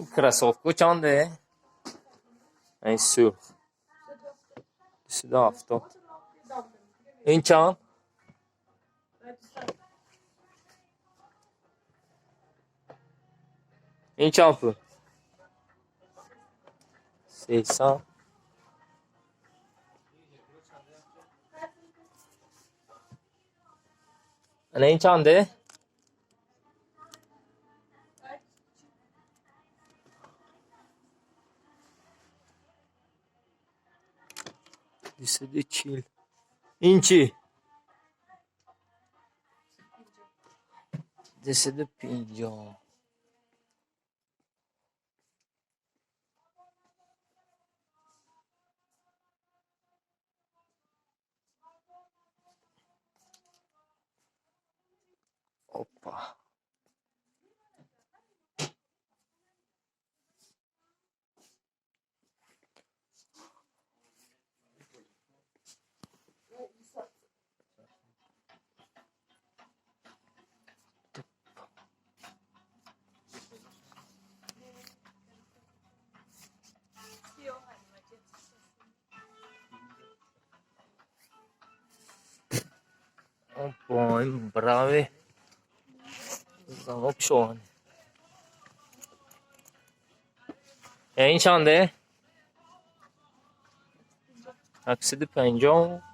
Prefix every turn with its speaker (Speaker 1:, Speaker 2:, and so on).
Speaker 1: این کروسافکو چنده؟ این سرخ 270. این چند؟ این چند پول؟ 300. این چنده؟ چیل. این چی؟ 250. Opa. Opa, این براوی زنوب شوهن. این چنده؟ 850.